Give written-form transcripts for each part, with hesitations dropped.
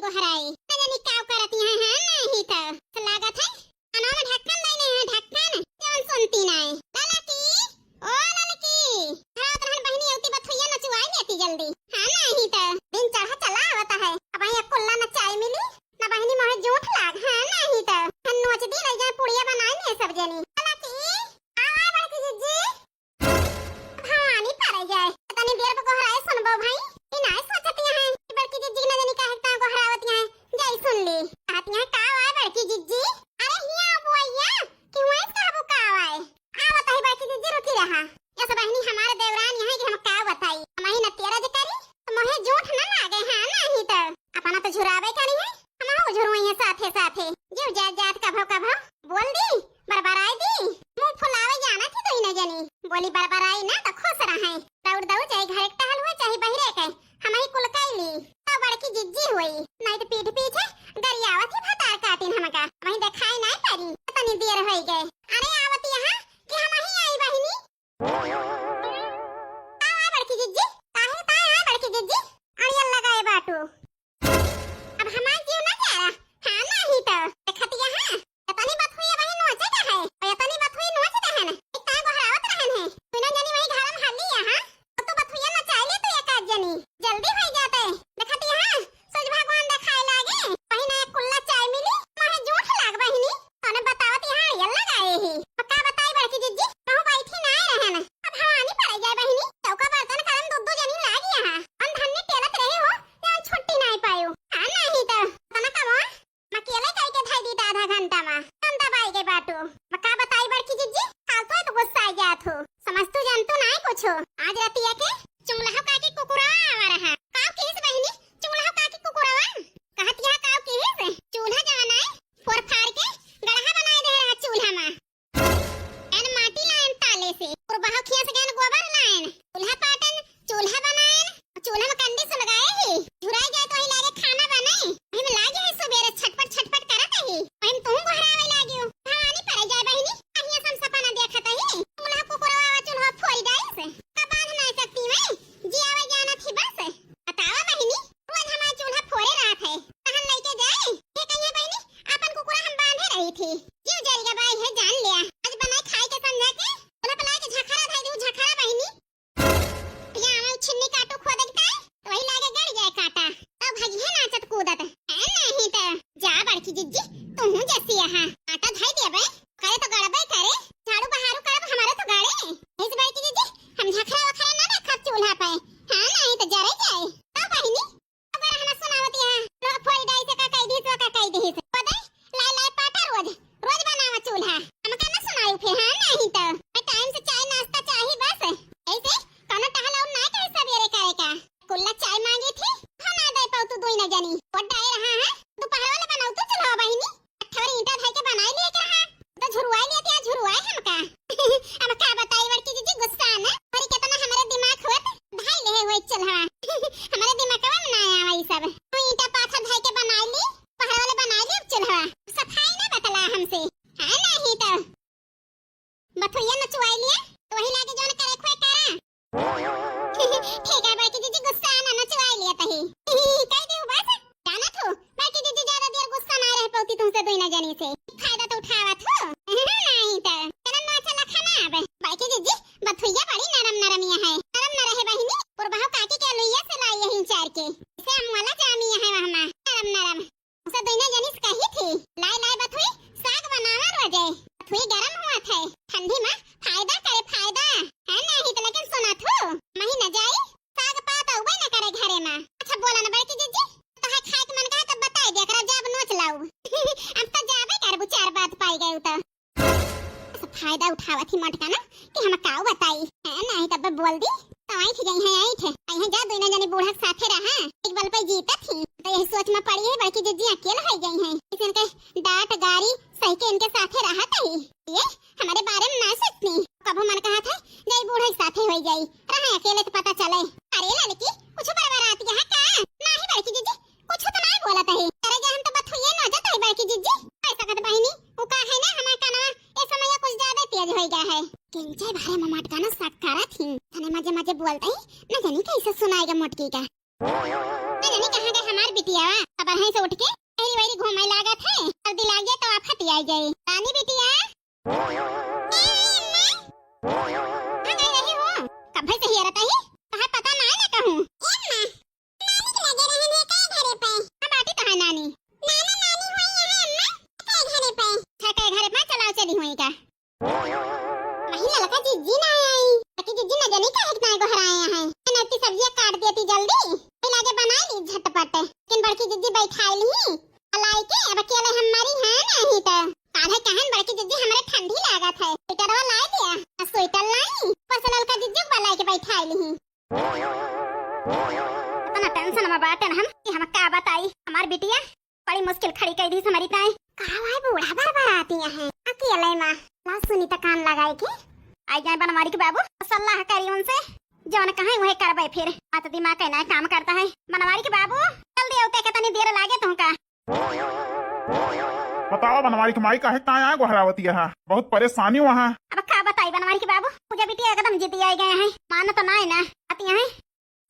गोहराई न जानी काव करत यहाँ है नहीं तो लागत है अनो में ढक्कन नहीं है ढक्कन कौन सुनती नहीं ललकी ओ ललकी हां तहन बहनी औती बथुइया न चुआई लेती जल्दी हां नहीं तो दिन चढ़ा चला आवता है अब यहाँ कुल्ला न चाय मिली न बहनी मोहे झूठ लाग हां नहीं तो हन नोच दी रह जाए पुड़िया बनाई ने सब जनी ललकी आ बड़की जिज्जी भवानी पर जाए तनी देर पे गोहराए सुनबो भाई ई नाय सोचती है बड़की जिज्जी न जानी काहे ता गोहरावत है जाई सुन ली कहती है का आए बड़की जिज्जी अरे हिया बुआइया क्यों है काबू का आए आवत है बड़की जिज्जी रुकी रहा ये सब बहनी हमारे देवरान यहाँ की हम का बताई हम ही न तेरा जे करी तो मोहे झूठ न लागे हां नहीं तो अपना तो झुरावे करी है हम हो झुरवाई है साथे साथे जीव जात जात का भाव बोल दी बरबराई दी मुंह फुलावे जाना थी तो ही न जानी बोली बरबराई ना तो खुश रहे दौड़ दौड़ चाहे घर एक टहल हुए चाहे बहिरे के हम ही कुलकाई ली तो बड़की जिज्जी हुई नहीं तो पीठ पीछे गरियावत ही भतार काटिन हमका वहीं देखाई नहीं परी तनी देर हो गए अरे आवत यहाँ कि हम ही आई बहिनी आ बड़की जिज्जी काहे ता आ बड़की जिज्जी अड़ियल लगाए बाटू अब हमार जीव ना जा रहा हां नहीं तो देखत यहाँ तनी बात हुई वही नोचे का है और तनी बात हुई नोचे का है ना एक ता गोहरावत रहन है बिना जानी वही घर में हाली यहाँ तो बात हुई ना चाय ले तो एक आध जनी जल्दी हो जाते देखत यहाँ सूरज भगवान दिखाए लागे वही ना कुल्ला चाय मिली माहे झूठ लाग बहिनी तने बतावत यहाँ अड़ियल लगाए ही पक्का बताई बड़की जिज्जी कहूं बैठी ना रहन अब भवानी पड़ जाए बहिनी चौका बर्तन करन दो जनी लाग यहाँ हम धन्य टेलत रहे हो या छुट्टी नहीं पायो हां नहीं तो तना कमो अकेले कई के धाई दी आधा घंटा में हम दबाई के बाटू मका बताई बड़की जिज्जी काल तो गुस्सा आ जात हो समझ तू जानतो नहीं कुछ आज रतिया के चुंगलहा का के कुकुरा आ रहा काव केस बहिनी चुंगलहा का के कुकुरावा कहत यहां काव केस चूल्हा जवाना है फोर फाड़ के गड़हा बनाए दे रहा चूल्हा में एन माटी लाइन ताले से और बाहर खिया से गन गोबर लाइन चूल्हा पाटन चूल्हा बनाएन चूल्हा में कंडी से लगाए ही झुराई जाए तो ही लागे खाना बनाए वही में लागे है सुबेरे छटपट करत है वही में तुम गोहरावे लागियो भवानी पर जाए बहिनी अहिया सम सपना देखत है चूल्हा कुकुरवा चूल्हा फोड़ जाए से का बांध नहीं सकती मैं जी आवे जाना थी बस बतावा बहिनी रोज हमारा चूल्हा फोड़े रात है तहन लेके जाए ये कहिए बहिनी अपन कुकुरा हम बांधे रही थी जीव जल गया भाई है जान लिया आज बनाए खाए के समझा के चूल्हा पला के झखरा धाई दू झखरा बहिनी या हमें छिन्नी काटो खो देखता है तो वही लागे गड़ जाए काटा तब भगी है नाचत कूदत है नहीं तो जा बड़की जिज्जी तू जैसी यहाँ आटा धाई दे बे करे तो गड़बई करे झाड़ू बहारू करब हमारे तो गाड़े इस बड़की जिज्जी हम झखरा वखरा ना रखब चूल्हा पे हां नहीं तो जरे जाए तब बहिनी अगर हम सुनावत यहाँ लोग फोड़ी डाई से का कई दी तो का कई दी से पदई लाई लाई पाटा रोज रोज बनावा चूल्हा हम का ना सुनाई फिर हां नहीं तो टाइम से चाय नाश्ता चाहिए बस ऐसे कौन टहल और ना करे सवेरे करे का कुल्ला चाय मांगी थी हम आ दे पाऊ तू दोई न जानी पड्डाए रहा है दोपहर वाला बनाऊ तो चलो बहिनी अठवर ईंटा धाई के बनाई ले के रहा तो झुरवाई लेती है झुरवाई हम का बताई बड़की जिज्जी गुस्सा ना पर कितना हमारे दिमाग होत धाई ले होय चल हां हमारे दिमाग में ना आया वही सब तू ईंटा पाथर धाई के बनाई ली पहाड़ वाले बनाई ली चल हां सफाई ना बतला हमसे हां नहीं तो बथुइया न चुआई लिया तो वही लागे जोन करे खोए करा ठीक है बड़की जिज्जी गुस्सा ना न चुआई लिया तही कह दे बस जाना तू बड़की जिज्जी ज्यादा देर गुस्सा ना रह पाती तुमसे दोई ना जानी से फायदा तो उठावा थो नहीं तो तेरा ना चला खाना अब बड़की जिज्जी बथुइया बड़ी नरम नरमिया है नरम न रहे बहिनी और बाहु काकी के लुइया से लाई यहीं चार के इसे हम वाला जामिया है वहां नरम नरम उसे दोई ना जानी कही थी लाई बथुई साग बनावा रोजे बथुई गरम हुआ थे ठंडी में फायदा करे फायदा है नहीं तो लेकिन सुना थो मही न जाई साग पाता उबे न करे घरे में अच्छा बोला ना बड़की जिज्जी तो है खाए के मन का तो बताई दे करा जब नोच लाऊ अब तो जाबे कर चार बात पाई गए तो फायदा उठावा थी मटका ना कि हम काऊ बताई है नहीं तब बोल दी तो आई थी गई है जा दोई ना जाने बूढ़ा साथे रहा एक बल पे जीता थी तो यही सोच में पड़ी है बड़की जिज्जी अकेले हो गई है किसी के डांट गाड़ी सही के इनके साथे रहा था ये हमारे बारे में ना सोचती कब मन कहा था जय बूढ़ा साथे हो जाई रहा अकेले तो पता चले अरे लड़की कुछ बराबर आती है का नहीं बड़की जिज्जी कुछ तो नहीं बोला था अरे हम तो बथुइया न जाता है बड़की जिज्जी ऐसा कहत बहिनी वो का है ना हमार का ना ए समय कुछ ज्यादा तेज हो गया है किंचे भारे में मटका ना सटकारा थी थाने मजे मजे बोलता ही न जानी कैसे सुनाएगा मोटकी का जाने कहां गए हमार बिटिया। अब यहीं से उठ के पहली बारी घूमे लागत है, सर्दी लाग गया तो आफत ही आ जाए। रानी बिटिया कहां गई रही हो? कब से ही रहता है, कहां पता ना है कहूं। नानी के लगे रहने के घरे पे। हां बाटी कहां नानी? नाना नानी हुई है अम्मा के घरे पे। के घरे पे चलाओ चली हुई का। वही लड़का जिज्जी ना आई, ताकि जिज्जी न जाने का इतना घर आए हैं। नती सब्जियां काट देती जल्दी, फिर आगे बना ली झटपट। लेकिन बड़की जिज्जी बैठाई ली अलाई के। अब अकेले हमारी है नहीं तो काहे कहन बड़की जिज्जी हमरे ठंडी लागत है, स्वेटरवा ला दिया। स्वेटर लाई पर लड़का जिज्जी वाला के बैठाई ली। इतना टेंशन में बाटन हम कि हम का बताई। हमार बिटिया बड़ी मुश्किल खड़ी कर दी हमारी ताई। कावाई बूढ़ा बार आती है अकेले मां ला सुनी त कान लगाई के आई जाए बनवारी के बाबू। सलाह करी उनसे जौन कहे वही करबे। फिर मत दिमाग के ना काम करता है। बनवारी के बाबू जल्दी औते के तनी देर लागे तुमका। बताओ बनवारी की माई काहे कहाँ आए गोहरावती है, बहुत परेशानी वहाँ। अब का बताई बनवारी के बाबू, पूजा बिटिया एकदम जिद्दी आई गए हैं। मान तो ना है ना आती है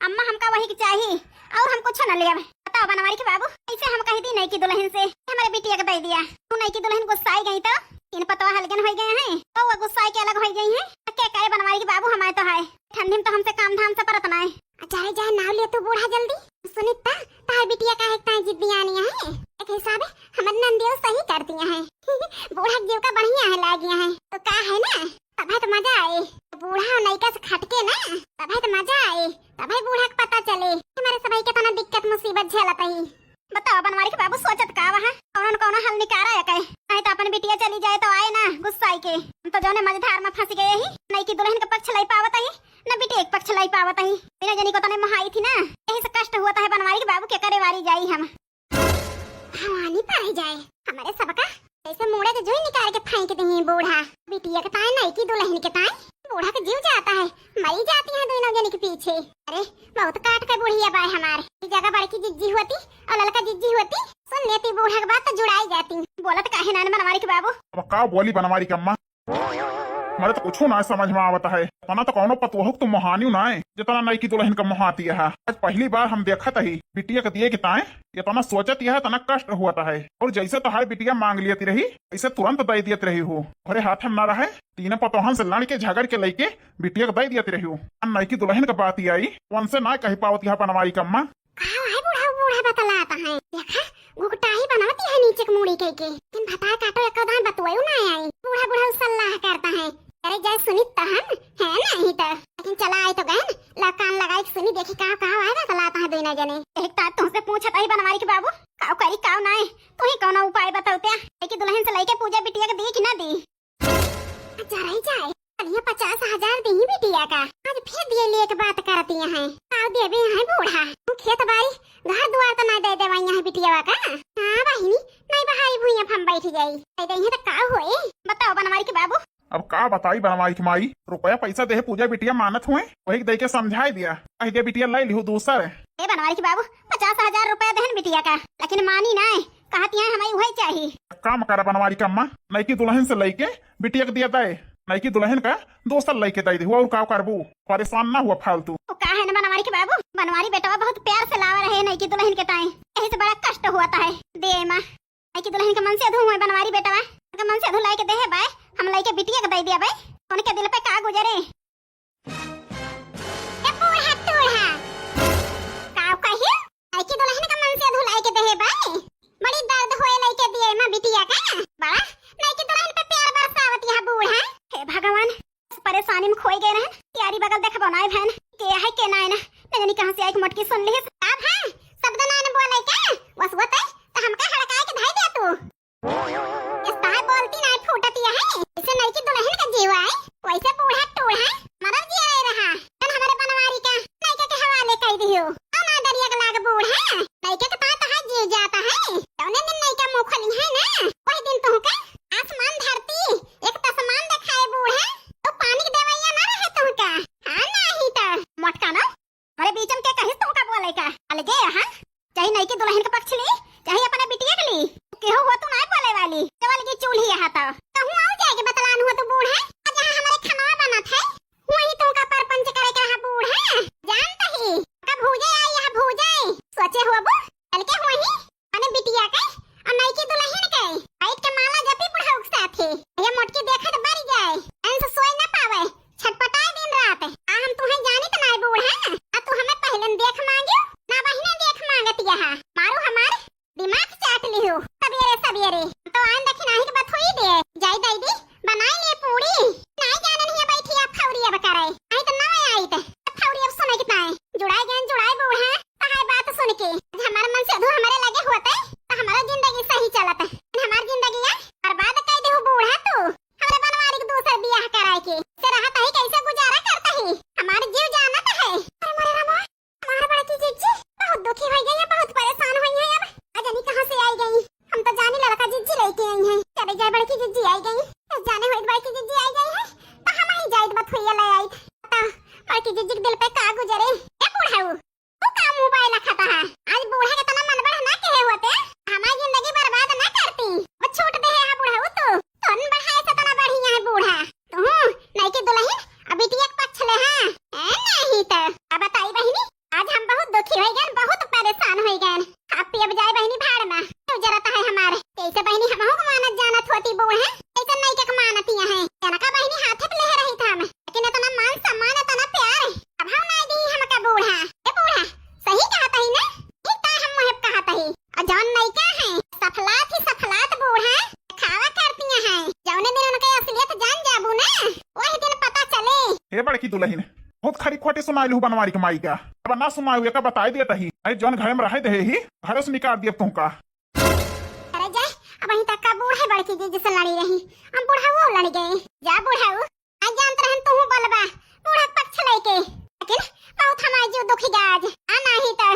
अम्मा, हमका वही की चाहिए और हम कुछ न ले। बताओ बनवारी के बाबू, ऐसे हम कही थी नहीं की दुल्हन से हमारे बिटिया को दे दिया। तू नहीं की दुल्हन गुस्सा आई गई तो इन पतवा हलगन हो गए हैं तो वो गुस्सा के अलग हो गई हैं। क्या करे बनवारी के बाबू, हमारे तो है ठंडी में तो हमसे काम धाम से परत ना है। अचारे जाए नाव ले तू बूढ़ा जल्दी। सुनीता तार बिटिया का है जिद्दी आनी है। एक हिसाब है हमर नंदियो सही करती हैं। बूढ़ा जीव का बढ़िया है लागिया है तो का है ना, तब है तो मजा आए। बूढ़ा और नैका से खटके ना तब है तो मजा आए, तब है बूढ़ा को पता चले हमारे सभी के तना दिक्कत मुसीबत झेलत ही। बताओ बनवारी के बाबू सोचत का वहां कौन हल निकारा है कहे। नहीं तो अपन बिटिया चली जाए तो आए ना गुस्सा के। हम तो जौने मझधार में फंस गए ही, नहीं की दुल्हन का पक्ष लाई पावत ही न बिटिया एक पक्ष लाई पावत ही। बिना जनी को तने महाई थी ना, यही से कष्ट हुआ है बनवारी के बाबू के करे वारी जाई हम हवानी पाई जाए हमारे सबका। ऐसे मुड़े के जोई निकाल के फेंक दी बूढ़ा बिटिया के ताए नहीं की दुल्हन के ताए। बूढ़ा के जीव जाता है, मरी जाती है दोनों जने के पीछे। अरे बहुत काट कर बुढ़िया बाय हमारे जगह बड़की जिज्जी होती और लड़का जिज्जी होती, सुन लेती बूढ़ा के बात तो जुड़ाई जाती। बोला तो काहे ना बनवारी के बाबू। अब का बोली बनवारी की अम्मा, हमारे तो कुछ ना समझ में आवता है। तना तो कौनो पतवहुक तो मोहानी ना है जितना नई की दुल्हन का मोहाती है। आज पहली बार हम देखा ही बिटिया के दिए किताएं ये तना सोचत है तना कष्ट हुआ है। और जैसे तो हर बिटिया मांग लियती रही ऐसे तुरंत दे दियत रही हो। अरे हाथ में न रहे तीन पतोहन से लड़ के झगड़ के लेके बिटिया को दे दियत रही हो। नई की दुल्हन का बात आई उनसे ना कही पावती है बनवारी का अम्मा। बूढ़ा बतलाता है देखा घुघटा ही बनाती है नीचे के मुड़ी के किन भता काटो एक दान बतवायो ना आई। बूढ़ा सलाह करता है। अरे जाए सुनी तहन है नहीं तो लेकिन चला आई तो गहन लकान लगाई सुनी देखी का आएगा तलाता है दोनों जने। एक तात तुमसे पूछत ही बनवारी के बाबू काव करी काव ना है तू ही कौन उपाय बताओ कि दुल्हन से लेके पूजा बिटिया के दी कि ना दी। जरा जाए ये 50,000 दी बिटिया का आज फिर दिए लिए के बात करती हैं। काव दे भी है बूढ़ा खेत बाड़ी घर द्वार तो ना दे देवाई है बिटिया का। हां बहिनी नहीं बहाई भुइया हम बैठ जाई दे दे तो का होए। बताओ बनवारी के बाबू। अब का बताई बनवारी की माई, रुपया पैसा दे पूजा बिटिया मानत हुए वही दे के समझाई दिया। कही दे बिटिया लाई लिहू दूसर ए बनवारी के बाबू 50,000 रुपया देहन बिटिया का लेकिन मानी ना कहती है हमें वही चाहिए। काम करा बनवारी का अम्मा, नई की दुल्हन से लेके बिटिया के दिया दे, नई की दुल्हन का दोसर लेके दे दी और का करबू परेशान ना हुआ फालतू। तो का है ना बनवारी के बाबू, बनवारी बेटा बहुत प्यार से लावा रहे नई की दुल्हन के ताई यही से बड़ा कष्ट हुआ है। दे मां नई की दुल्हन के मन से अधू बनवारी बेटा का मन से अधू लाई के दे है बाय हम लाई के बिटिया के दे दिया बाय। उनके दिल पे का गुजरे ए बूढ़ा टूढ़ा का कहियो नई की दुल्हन के मन से अधू लाई के दे है बाय। बड़ी दर्द होए लाई के दिए मां बिटिया का बड़ा नई की दुल्हन पे प्यार बरसावत यह बूढ़ा। हे भगवान परेशानी में खोई गए रहे यारी बगल देख बनाए बहन के है के ना न जानी कहां से आई के मटकी सुन ली अब हां शब्द ना न बोले का बस होते तो हमका हड़काए के धाई दे तू इस ताई बोलती ना फूटती है इसे नहीं की दुल्हन का जीव आए वैसे बूढ़ा टूढ़ा मरब जी आए रहा तन हमारे बनवारी का नहीं के हवाले कर दियो ना दरिया के लाग बूढ़ा नहीं के ता है जीव जाता है तौने दिन नहीं का मुंह खोली है ना वही दिन तो का आसमान धरती एक तसमान दिखाए बूढ़ा तो पानी के देवैया ना रहे तो का हां नहीं तो मटका ना अरे बीच में क्या कहिस तो का बोले का अलगे हां चाहे नहीं के दुल्हन का पक्ष ली चाहे अपने बिटिया के ली केहो हो तू ना बोले वाली केवल की चूल्ही है तो कहूं आ जाएगी बतलान हुआ तो बूढ़ा जहां हमारे खाना बनत है वही तो का परपंच करे का है बूढ़ा जानता ही का भूजे आई है भूजा है। आज बूढ़ा के तना मन बढ़ा ना कहे होते हमारी जिंदगी बर्बाद ना करती। वो छूट दे है बूढ़ा वो तो तन बढ़ाए से तना बढ़िया है बूढ़ा तू नहीं के दुल्हन अभी टिक पक्ष ले हां नहीं तो अब बताई बहिनी आज हम बहुत दुखी हो गए बहुत परेशान हो गए। आप अब जाए बहिनी भाड़ में तो जरूरत है हमारे कैसे बहिनी हम को मानत जानत होती बूढ़ा कैसे नहीं के मानतियां है जनका बहिनी हाथे पे ले रही था हम लेकिन इतना मान सम्मान इतना प्यार अब हम नहीं दी हम का बूढ़ा ए बूढ़ा सही कहता ही ना इतना हम मोह कहता ही और जौन नहीं का है सफलात ही सफलात बूढ़ा खावा करतियां हैं जौने दिन उनके असलियत जान जाबू ना वही दिन पता चले। हे बड़की दुल्हन बहुत खरी खोटी सुनाई लू बनवारी के माई का अब ना सुनाई का बताई देता ही अरे जौन घर में रहे दे ही घर से निकाल दिया तुमका। अरे जा अब वहीं तक का बूढ़ा बड़की जी जिसे लड़ी रही हम बूढ़ा वो लड़ गए जा बूढ़ा आज जानत रहन तू बलबा बूढ़ा पक्ष लेके लेकिन बहुत हमारी जो दुखी गाज आ नहीं तो